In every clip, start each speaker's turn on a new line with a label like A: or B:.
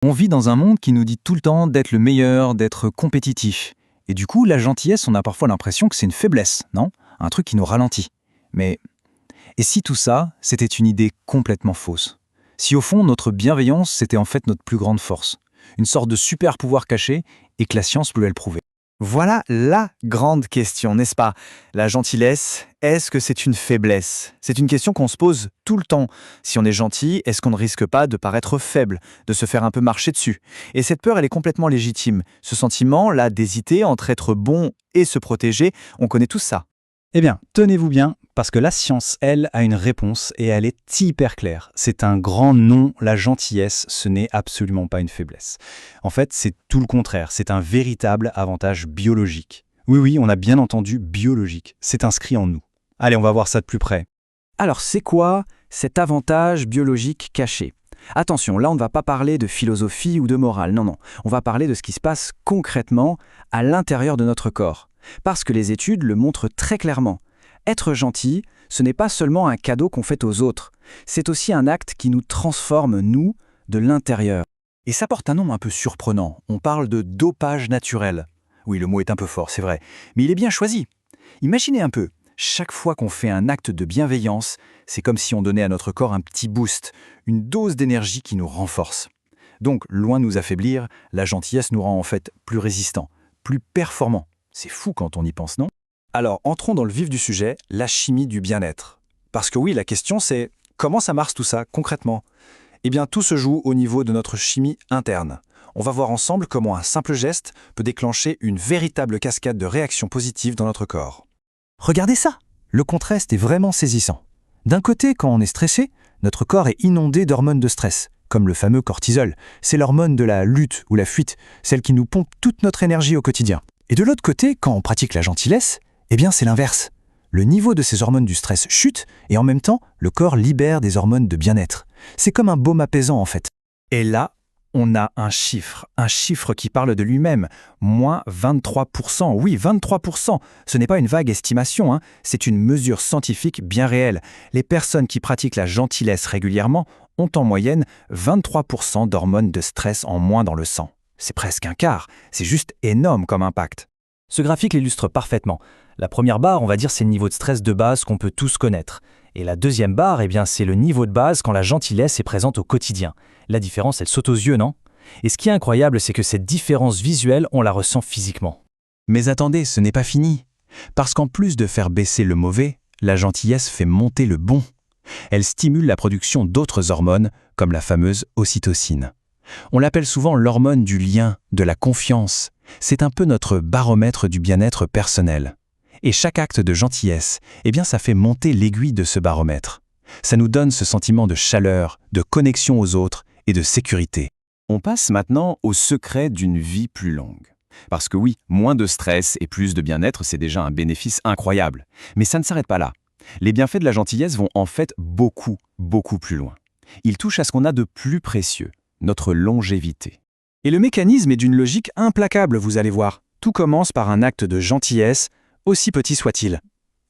A: On vit dans un monde qui nous dit tout le temps d'être le meilleur, d'être compétitif. Et du coup, la gentillesse, on a parfois l'impression que c'est une faiblesse, non? Un truc qui nous ralentit. Mais, et si tout ça, c'était une idée complètement fausse? Si au fond, notre bienveillance, c'était en fait notre plus grande force? Une sorte de super pouvoir caché et que la science peut le prouver.
B: Voilà la grande question, n'est-ce pas? La gentillesse, est-ce que c'est une faiblesse? C'est une question qu'on se pose tout le temps. Si on est gentil, est-ce qu'on ne risque pas de paraître faible, de se faire un peu marcher dessus? Et cette peur, elle est complètement légitime. Ce sentiment, là, d'hésiter entre être bon et se protéger, on connaît tous ça.
C: Eh bien, tenez-vous bien, parce que la science, elle, a une réponse et elle est hyper claire. C'est un grand non, la gentillesse, ce n'est absolument pas une faiblesse. En fait, c'est tout le contraire, c'est un véritable avantage biologique. Oui, on a bien entendu biologique, c'est inscrit en nous. Allez, on va voir ça de plus près.
D: Alors, c'est quoi cet avantage biologique caché? Attention, là, on ne va pas parler de philosophie ou de morale, non. On va parler de ce qui se passe concrètement à l'intérieur de notre corps. Parce que les études le montrent très clairement. Être gentil, ce n'est pas seulement un cadeau qu'on fait aux autres, c'est aussi un acte qui nous transforme, nous, de l'intérieur.
A: Et ça porte un nom un peu surprenant. On parle de dopage naturel. Oui, le mot est un peu fort, c'est vrai. Mais il est bien choisi. Imaginez un peu, chaque fois qu'on fait un acte de bienveillance, c'est comme si on donnait à notre corps un petit boost, une dose d'énergie qui nous renforce. Donc, loin de nous affaiblir, la gentillesse nous rend en fait plus résistants, plus performants. C'est fou quand on y pense, non? Alors, entrons dans le vif du sujet, la chimie du bien-être. Parce que oui, la question c'est, comment ça marche tout ça, concrètement? Eh bien, tout se joue au niveau de notre chimie interne. On va voir ensemble comment un simple geste peut déclencher une véritable cascade de réactions positives dans notre corps. Regardez ça! Le contraste est vraiment saisissant. D'un côté, quand on est stressé, notre corps est inondé d'hormones de stress, comme le fameux cortisol. C'est l'hormone de la lutte ou la fuite, celle qui nous pompe toute notre énergie au quotidien. Et de l'autre côté, quand on pratique la gentillesse, eh bien c'est l'inverse. Le niveau de ces hormones du stress chute et en même temps, le corps libère des hormones de bien-être. C'est comme un baume apaisant en fait. Et là, on a un chiffre qui parle de lui-même. Moins 23%, oui 23%. Ce n'est pas une vague estimation, c'est une mesure scientifique bien réelle. Les personnes qui pratiquent la gentillesse régulièrement ont en moyenne 23% d'hormones de stress en moins dans le sang. C'est presque un quart, c'est juste énorme comme impact.
E: Ce graphique l'illustre parfaitement. La première barre, on va dire, c'est le niveau de stress de base qu'on peut tous connaître. Et la deuxième barre, eh bien, c'est le niveau de base quand la gentillesse est présente au quotidien. La différence, elle saute aux yeux, non? Et ce qui est incroyable, c'est que cette différence visuelle, on la ressent physiquement.
A: Mais attendez, ce n'est pas fini. Parce qu'en plus de faire baisser le mauvais, la gentillesse fait monter le bon. Elle stimule la production d'autres hormones, comme la fameuse ocytocine. On l'appelle souvent l'hormone du lien, de la confiance. C'est un peu notre baromètre du bien-être personnel. Et chaque acte de gentillesse, eh bien ça fait monter l'aiguille de ce baromètre. Ça nous donne ce sentiment de chaleur, de connexion aux autres et de sécurité.
B: On passe maintenant au secret d'une vie plus longue. Parce que oui, moins de stress et plus de bien-être, c'est déjà un bénéfice incroyable. Mais ça ne s'arrête pas là. Les bienfaits de la gentillesse vont en fait beaucoup plus loin. Ils touchent à ce qu'on a de plus précieux, notre longévité.
A: Et le mécanisme est d'une logique implacable, vous allez voir. Tout commence par un acte de gentillesse, aussi petit soit-il.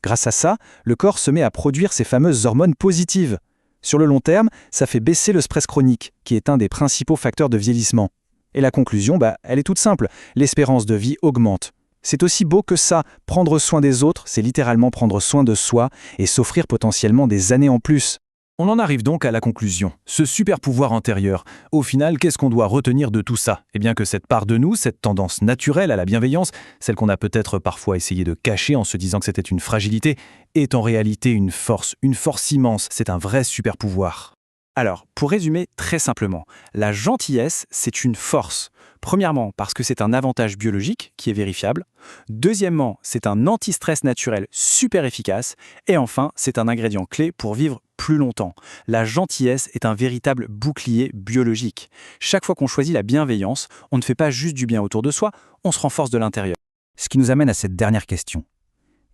A: Grâce à ça, le corps se met à produire ces fameuses hormones positives. Sur le long terme, ça fait baisser le stress chronique, qui est un des principaux facteurs de vieillissement. Et la conclusion, elle est toute simple, l'espérance de vie augmente. C'est aussi beau que ça, prendre soin des autres, c'est littéralement prendre soin de soi et s'offrir potentiellement des années en plus. On en arrive donc à la conclusion, ce super pouvoir antérieur. Au final, qu'est-ce qu'on doit retenir de tout ça? Eh bien que cette part de nous, cette tendance naturelle à la bienveillance, celle qu'on a peut-être parfois essayé de cacher en se disant que c'était une fragilité, est en réalité une force immense, c'est un vrai super pouvoir. Alors, pour résumer très simplement, la gentillesse, c'est une force. Premièrement, parce que c'est un avantage biologique qui est vérifiable. Deuxièmement, c'est un anti-stress naturel super efficace. Et enfin, c'est un ingrédient clé pour vivre plus longtemps. La gentillesse est un véritable bouclier biologique. Chaque fois qu'on choisit la bienveillance, on ne fait pas juste du bien autour de soi, on se renforce de l'intérieur. Ce qui nous amène à cette dernière question.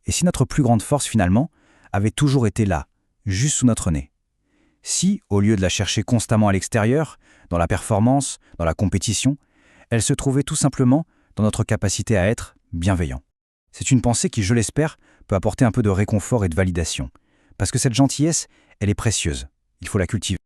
A: Et si notre plus grande force finalement avait toujours été là, juste sous notre nez? Si, au lieu de la chercher constamment à l'extérieur, dans la performance, dans la compétition, elle se trouvait tout simplement dans notre capacité à être bienveillant. C'est une pensée qui, je l'espère, peut apporter un peu de réconfort et de validation. Parce que cette gentillesse, elle est précieuse. Il faut la cultiver.